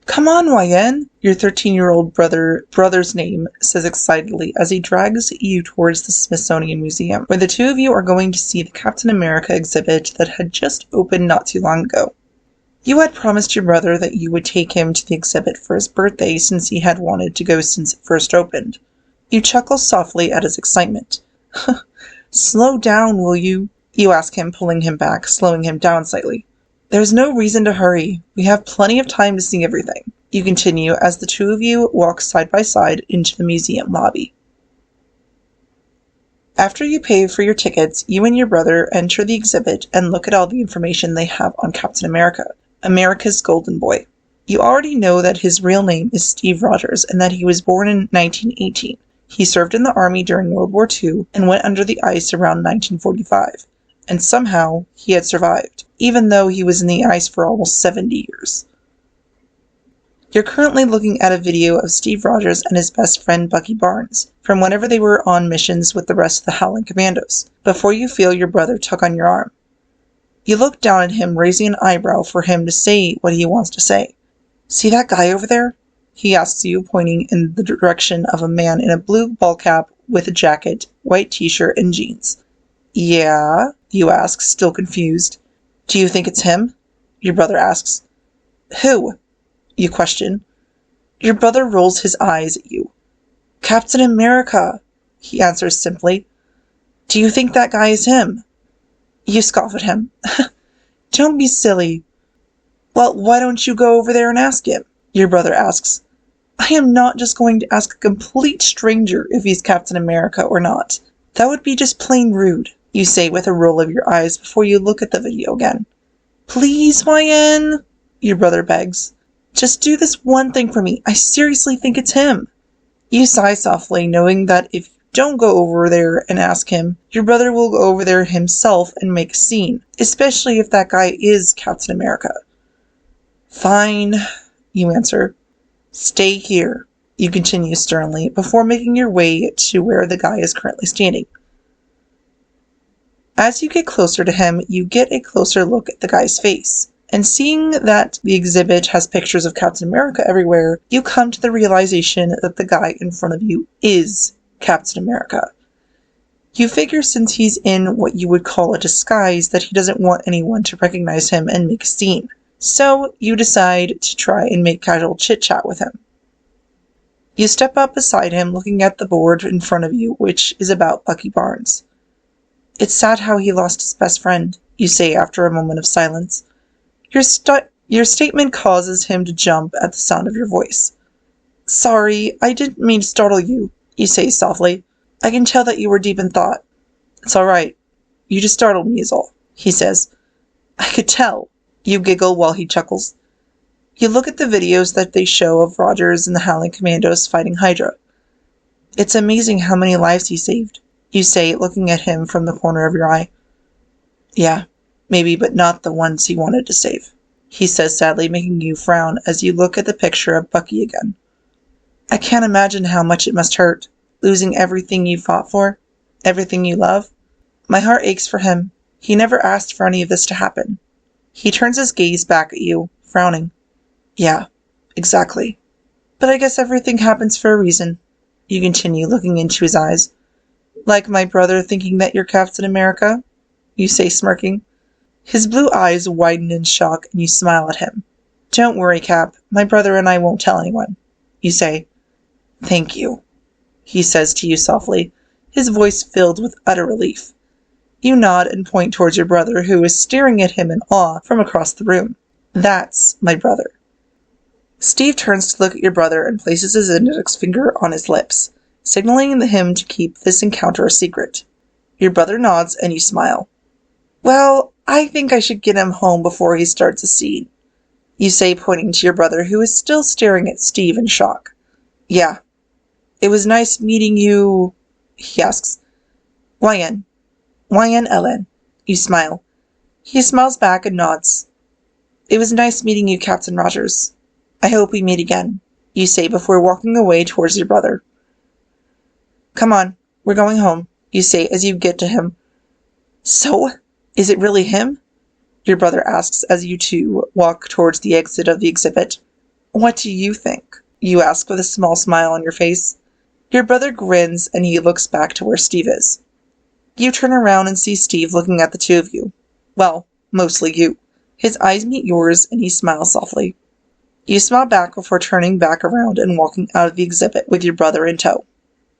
Come on, YN, your 13-year-old brother's name says excitedly as he drags you towards the Smithsonian Museum, where the two of you are going to see the Captain America exhibit that had just opened not too long ago. You had promised your brother that you would take him to the exhibit for his birthday since he had wanted to go since it first opened. You chuckle softly at his excitement. Slow down, will you? You ask him, pulling him back, slowing him down slightly. There's no reason to hurry. We have plenty of time to see everything. You continue as the two of you walk side by side into the museum lobby. After you pay for your tickets, you and your brother enter the exhibit and look at all the information they have on Captain America, America's Golden Boy. You already know that his real name is Steve Rogers and that he was born in 1918. He served in the army during World War II and went under the ice around 1945. And somehow he had survived, even though he was in the ice for almost 70 years. You're currently looking at a video of Steve Rogers and his best friend Bucky Barnes, from whenever they were on missions with the rest of the Howling Commandos, before you feel your brother tug on your arm. You look down at him, raising an eyebrow for him to say what he wants to say. See that guy over there? He asks you, pointing in the direction of a man in a blue ball cap with a jacket, white t-shirt, and jeans. Yeah, you ask, still confused. Do you think it's him? Your brother asks. Who? You question. Your brother rolls his eyes at you. Captain America, he answers simply. Do you think that guy is him? You scoff at him. Don't be silly. Well, why don't you go over there and ask him? Your brother asks. I am not just going to ask a complete stranger if he's Captain America or not. That would be just plain rude, you say with a roll of your eyes before you look at the video again. Please, YN, your brother begs. Just do this one thing for me. I seriously think it's him. You sigh softly, knowing that if you don't go over there and ask him, your brother will go over there himself and make a scene, especially if that guy is Captain America. Fine, you answer. Stay here, you continue sternly, before making your way to where the guy is currently standing. As you get closer to him, you get a closer look at the guy's face. And seeing that the exhibit has pictures of Captain America everywhere, you come to the realization that the guy in front of you is Captain America. You figure since he's in what you would call a disguise that he doesn't want anyone to recognize him and make a scene. So you decide to try and make casual chit-chat with him. You step up beside him, looking at the board in front of you, which is about Bucky Barnes. It's sad how he lost his best friend, you say after a moment of silence. Your statement causes him to jump at the sound of your voice. Sorry, I didn't mean to startle you, you say softly. I can tell that you were deep in thought. It's all right. You just startled me is all, he says. I could tell. You giggle while he chuckles. You look at the videos that they show of Rogers and the Howling Commandos fighting Hydra. It's amazing how many lives he saved, you say, looking at him from the corner of your eye. Yeah, maybe, but not the ones he wanted to save, he says sadly, making you frown as you look at the picture of Bucky again. I can't imagine how much it must hurt, losing everything you fought for, everything you love. My heart aches for him. He never asked for any of this to happen. He turns his gaze back at you, frowning. Yeah, exactly. But I guess everything happens for a reason, you continue, looking into his eyes. Like my brother thinking that you're Captain America, you say, smirking. His blue eyes widen in shock and you smile at him. Don't worry, Cap. My brother and I won't tell anyone, you say. Thank you, he says to you softly, his voice filled with utter relief. You nod and point towards your brother, who is staring at him in awe from across the room. That's my brother. Steve turns to look at your brother and places his index finger on his lips, signaling him to keep this encounter a secret. Your brother nods and you smile. Well, I think I should get him home before he starts a scene, you say, pointing to your brother, who is still staring at Steve in shock. Yeah. It was nice meeting you, he asks. YN. YNLN. You smile. He smiles back and nods. It was nice meeting you, Captain Rogers. I hope we meet again, you say before walking away towards your brother. Come on, we're going home, you say as you get to him. So, is it really him? Your brother asks as you two walk towards the exit of the exhibit. What do you think? You ask with a small smile on your face. Your brother grins and he looks back to where Steve is. You turn around and see Steve looking at the two of you. Well, mostly you. His eyes meet yours and he smiles softly. You smile back before turning back around and walking out of the exhibit with your brother in tow.